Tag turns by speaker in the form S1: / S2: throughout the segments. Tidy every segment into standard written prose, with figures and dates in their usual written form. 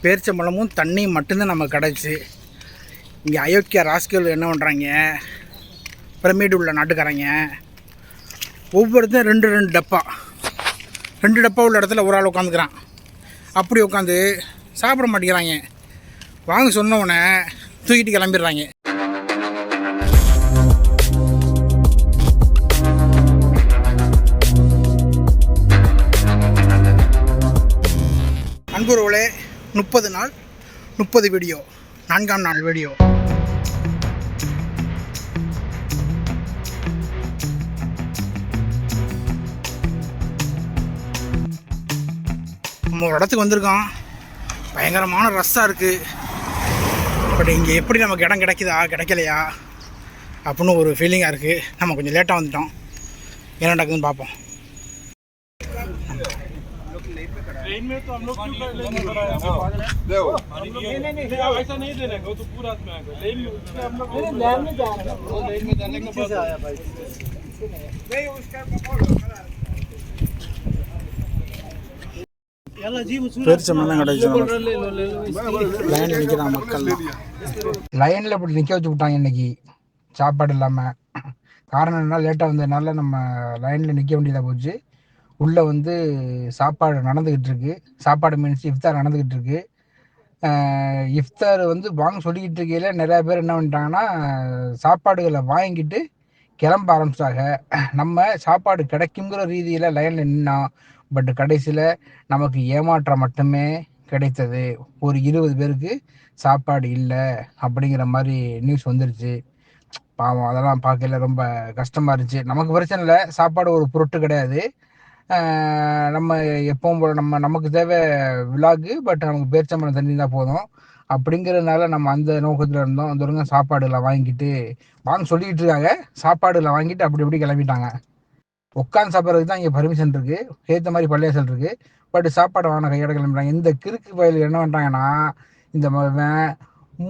S1: பேரிச்சம்பழமும் தண்ணியும் மட்டும்தான் நமக்கு கிடச்சி. இங்கே அயோக்கிய ராஸ்கல் என்ன பண்ணுறாங்க, பிரமிடு உள்ள நாட்டுக்காரங்க ஒவ்வொருத்தரும் ரெண்டு டப்பா உள்ள இடத்துல ஒரு ஆள் உட்காந்துக்கிறான். அப்படி உட்காந்து சாப்பிட மாட்டேங்கிறாங்க. வாங்க சொன்னவொடனே தூக்கிட்டு கிளம்பிடுறாங்க. அன்புறவுகளே, 30 நாள் 30 வீடியோ, 4ஆம் நாள் வீடியோ. நம்ம ஒரு இடத்துக்கு வந்திருக்கோம். பயங்கரமான ரஷ்ஷாக இருக்குது. பட் இங்கே எப்படி நமக்கு இடம் கிடைக்குதா கிடைக்கலையா அப்படின்னு ஒரு ஃபீலிங்காக இருக்குது. நம்ம கொஞ்சம் லேட்டாக வந்துட்டோம். என்ன நடக்குதுன்னு பார்ப்போம். பேரிச்சம்பழம் கிடைச்சு லைனில் நிற்கிறான் மக்கள். லைனில் இப்படி நிற்க வச்சு விட்டாங்க இன்னைக்கு சாப்பாடு இல்லாமல். காரணம் என்ன, லேட்டாக வந்ததுனால நம்ம லைனில் நிற்க வேண்டியதாக போச்சு. உள்ளே வந்து சாப்பாடு நடந்துக்கிட்டு இருக்கு. சாப்பாடு மீன்ஸ் இஃப்தார் நடந்துக்கிட்டு இருக்கு. இஃப்தார் வந்து வாங்க சொல்லிக்கிட்டு இருக்கையில் நிறையா பேர் என்ன பண்ணிட்டாங்கன்னா சாப்பாடுகளை வாங்கிட்டு கிளம்ப ஆரம்பிச்சிட்டாங்க. நம்ம சாப்பாடு கிடைக்குங்கிற ரீதியில் லைனில் நின்னோம். பட் கடைசியில் நமக்கு ஏமாற்றம் மட்டுமே கிடைத்தது. ஒரு 20 பேருக்கு சாப்பாடு இல்லை அப்படிங்கிற மாதிரி நியூஸ் வந்துருச்சு. பாவம், அதெல்லாம் பார்க்கல ரொம்ப கஷ்டமாக இருந்துச்சு. நமக்கு பிரச்சனை இல்லை, சாப்பாடு ஒரு பொருட்டு கிடையாது. நம்ம எப்பவும் போல நமக்கு தேவை விலாகு, பட் நமக்கு பேரிச்சம்பழம் தண்ணி தான் போதும் அப்படிங்கிறதுனால நம்ம அந்த நோக்கத்தில் இருந்தோம். அந்த சாப்பாடுலாம் வாங்கிட்டு வாங்க சொல்லிக்கிட்டு இருக்காங்க. சாப்பாடுலாம் வாங்கிட்டு அப்படி கிளம்பிட்டாங்க. உட்காந்து சாப்பிட்றதுக்கு தான் இங்கே பர்மிஷன் இருக்குது, ஏற்ற மாதிரி பள்ளியாசல் இருக்குது. பட் சாப்பாடு வாங்க கையோட கிளம்பிட்டாங்க. இந்த கிறுக்கு பயிலுக்கு என்ன பண்ணுறாங்கன்னா, இந்த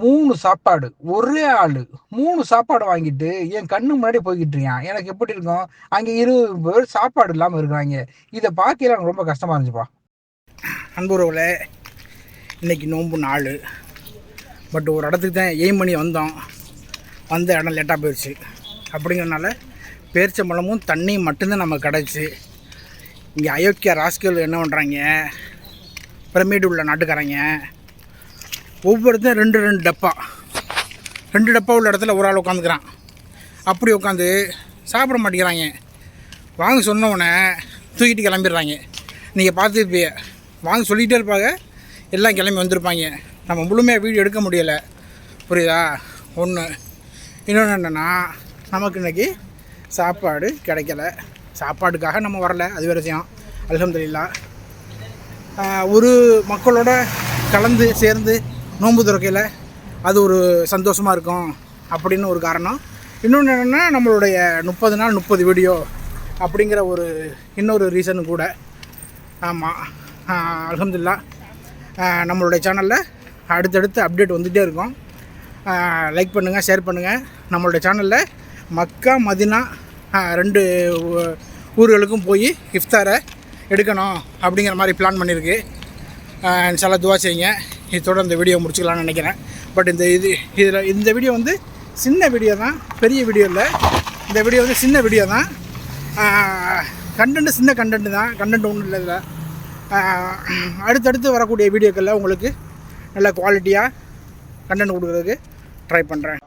S1: 3 சாப்பாடு ஒரே ஆள் 3 சாப்பாடு வாங்கிட்டு என் கண்ணு முன்னாடி போய்கிட்டு இருக்கான். எனக்கு எப்படி இருக்கும், அங்கே 20 பேர் சாப்பாடு இல்லாமல் இருக்கிறாங்க. இதை பார்க்கல எனக்கு ரொம்ப கஷ்டமாக இருந்துச்சுப்பா. அன்புறவுகளே, இன்றைக்கி நோன்பு நாள். பட் ஒரு இடத்துக்கு தான் எய்ம் பண்ணி வந்தோம். வந்த இடம் லேட்டாக போயிடுச்சு. அப்படிங்கிறனால பேரிச்சம்பழமும் தண்ணியும் மட்டும்தான் நமக்கு கிடச்சி. இங்கே அயோக்கிய ராஸ்கல் என்ன பண்ணுறாங்க, பிரமிடு உள்ள நாட்டுக்காரங்க ஒவ்வொருத்தரும் ரெண்டு டப்பா உள்ள இடத்துல ஒரு ஆள் உட்காந்துக்கிறான். அப்படி உட்காந்து சாப்பிட மாட்டேங்கிறாங்க. வாங்க சொன்னவொடனே தூக்கிட்டு கிளம்பிடுறாங்க. நீங்கள் பார்த்துருப்பீங்க, வாங்க சொல்லிகிட்டே இருப்பாங்க, எல்லாம் கிளம்பி வந்திருப்பாங்க. நம்ம முழுமையாக வீடியோ எடுக்க முடியலை, புரியுதா? ஒன்று. இன்னொன்று என்னென்னா, நமக்கு இன்றைக்கி சாப்பாடு கிடைக்கல. சாப்பாடுக்காக நம்ம வரல, அது வேறு விஷயம். அல்ஹம்துலில்லாஹ். ஒரு மக்களோட கலந்து சேர்ந்து நோன்பு துறக்கையில் அது ஒரு சந்தோஷமாக இருக்கும் அப்படின்னு ஒரு காரணம். இன்னொன்று என்னென்னா, நம்மளுடைய 30 நாள் 30 வீடியோ அப்படிங்கிற ஒரு இன்னொரு ரீசனும் கூட. ஆமாம், அல்ஹம்துலில்லாஹ். நம்மளுடைய சேனலில் அடுத்தடுத்து அப்டேட் வந்துகிட்டே இருக்கும். லைக் பண்ணுங்கள், ஷேர் பண்ணுங்கள். நம்மளுடைய சேனலில் மக்கா மதினா 2 ஊர்களுக்கும் போய் இஃப்தாரை எடுக்கணும் அப்படிங்கிற மாதிரி பிளான் பண்ணியிருக்கு. இன்ஷாஅல்லாஹ் துவா செய்யுங்க. இதோட இந்த வீடியோ முடிச்சுக்கலான்னு நினைக்கிறேன். பட் இந்த வீடியோ வந்து சின்ன வீடியோ தான், பெரிய வீடியோ இல்லை. இந்த வீடியோ வந்து சின்ன வீடியோ தான். கண்டென்ட்டு சின்ன கண்டென்ட்டு தான், கண்டென்ட் ஒன்றும் இல்லை இதில். அடுத்தடுத்து வரக்கூடிய வீடியோக்களில் உங்களுக்கு நல்ல குவாலிட்டியாக கண்டென்ட் கொடுக்குறதுக்கு ட்ரை பண்ணுறேன்.